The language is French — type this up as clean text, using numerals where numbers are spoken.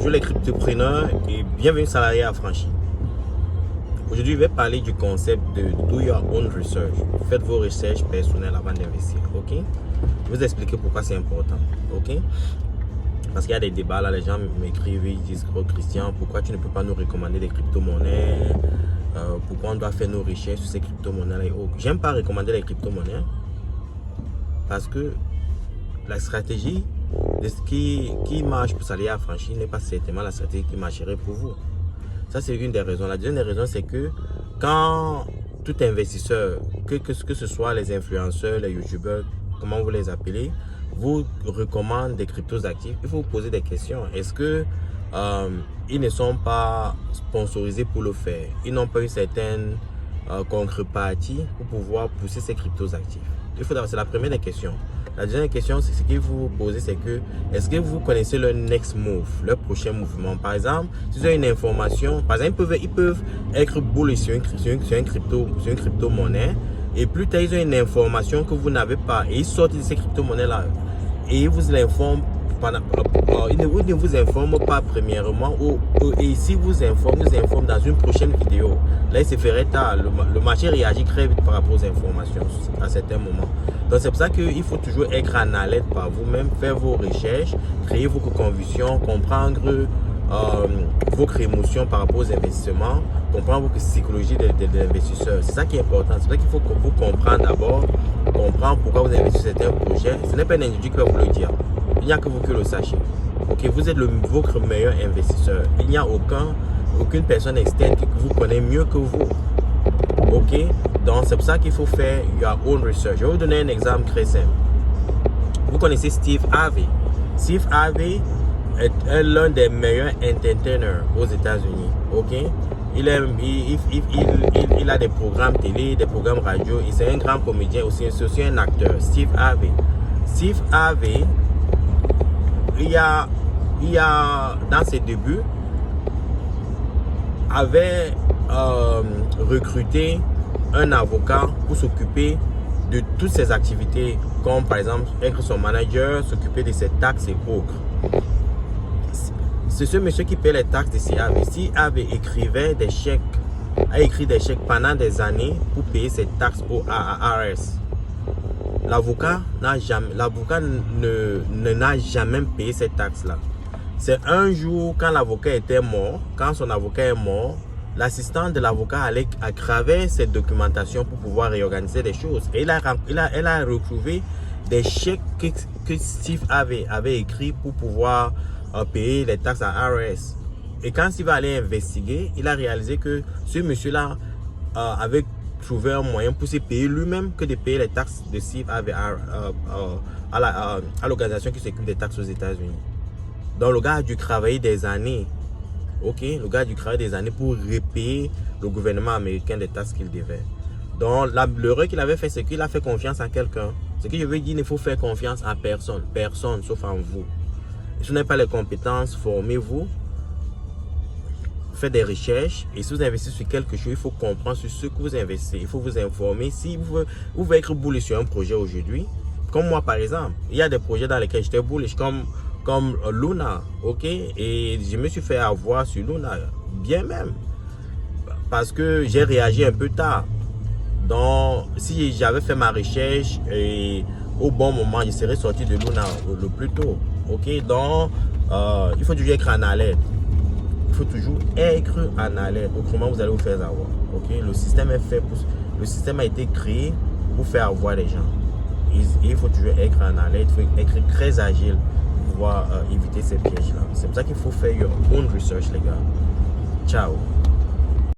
Bonjour les cryptopreneurs et bienvenue salarié affranchi. Aujourd'hui, je vais parler du concept de do your own research. Faites vos recherches personnelles avant d'investir, ok? Je vais vous expliquer pourquoi c'est important, ok? Parce qu'il y a des débats là, les gens m'écrivent, ils disent oh Christian, pourquoi tu ne peux pas nous recommander des crypto-monnaies? Pourquoi on doit faire nos recherches sur ces crypto-monnaies? Oh, j'aime pas recommander les crypto-monnaies parce que la stratégie de ce qui marche pour salarié affranchi n'est pas certainement la stratégie qui marcherait pour vous. Ça, c'est une des raisons. La deuxième des raisons, c'est que quand tout investisseur, que ce soit les influenceurs, les youtubeurs, comment vous les appelez, vous recommande des cryptos actifs, il faut vous poser des questions. Est-ce que ils ne sont pas sponsorisés pour le faire? Ils n'ont pas eu certaines contreparties pour pouvoir pousser ces cryptos actifs? C'est la première des questions. La deuxième question, c'est ce qu'il faut vous poser, c'est que est-ce que vous connaissez leur next move, leur prochain mouvement? Par exemple, si vous avez une information, par exemple, ils peuvent être bullish sur une crypto-monnaie et plus tard, ils ont une information que vous n'avez pas et ils sortent de ces crypto-monnaies-là et ils vous l'informent. Ils ne vous informent pas premièrement et si vous informent dans une prochaine vidéo. Là, il se ferait tard. Le marché réagit très vite par rapport aux informations à certains moments. Donc, c'est pour ça qu'il faut toujours être en alerte par vous-même, faire vos recherches, créer vos convictions, comprendre vos émotions par rapport aux investissements, comprendre votre psychologie de l'investisseur. C'est ça qui est important. C'est pour ça qu'il faut que vous compreniez d'abord, comprendre pourquoi vous investissez sur certains projets. Ce n'est pas un individu qui va vous le dire. Il n'y a que vous qui le sachez. Ok, vous êtes votre meilleur investisseur. Il n'y a aucune personne externe qui vous connaît mieux que vous. Ok, donc c'est pour ça qu'il faut faire your own research. Je vais vous donner un exemple très simple. Vous connaissez Steve Harvey. Steve Harvey est l'un des meilleurs entertainers aux États-Unis. Ok, il a des programmes télé, des programmes radio. C'est un grand comédien aussi. C'est aussi un acteur. Steve Harvey. Steve Harvey. Il y a dans ses débuts avait recruté un avocat pour s'occuper de toutes ses activités, comme par exemple être son manager, s'occuper de ses taxes et autres. C'est ce monsieur qui paie les taxes de CAV. CAV a écrit des chèques pendant des années pour payer ses taxes au ARS. L'avocat n'a jamais payé cette taxe-là. C'est un jour, quand l'avocat était mort, quand son avocat est mort, l'assistant de l'avocat allait aggraver cette documentation pour pouvoir réorganiser les choses. Et elle a retrouvé des chèques que Steve avait écrits pour pouvoir payer les taxes à ARS. Et quand Steve va aller investiguer, il a réalisé que ce monsieur-là avait trouver un moyen pour se payer lui-même que de payer les taxes de Steve Harvey à l'organisation qui s'occupe des taxes aux États-Unis. Donc le gars a dû travailler des années. Ok, le gars a dû travailler des années pour repayer le gouvernement américain des taxes qu'il devait. Donc l'erreur qu'il avait fait, c'est qu'il a fait confiance en quelqu'un. Ce que je veux dire, il ne faut faire confiance à personne. Personne sauf en vous. Si vous n'avez pas les compétences, formez-vous. Faites des recherches et si vous investissez sur quelque chose, il faut comprendre sur ce que vous investissez. Il faut vous informer. Si vous voulez être bullish sur un projet aujourd'hui, comme moi par exemple, il y a des projets dans lesquels j'étais bullish comme Luna, ok, et je me suis fait avoir sur Luna, bien même, parce que j'ai réagi un peu tard. Donc, si j'avais fait ma recherche et au bon moment, je serais sorti de Luna le plus tôt, ok. Donc, il faut toujours être en alerte. Il faut toujours être en alerte, autrement vous allez vous faire avoir. Okay? Le système a été créé pour faire avoir les gens. Il faut toujours être en alerte, il faut être très agile pour pouvoir éviter ces pièges-là. C'est pour ça qu'il faut faire your own research, les gars. Ciao.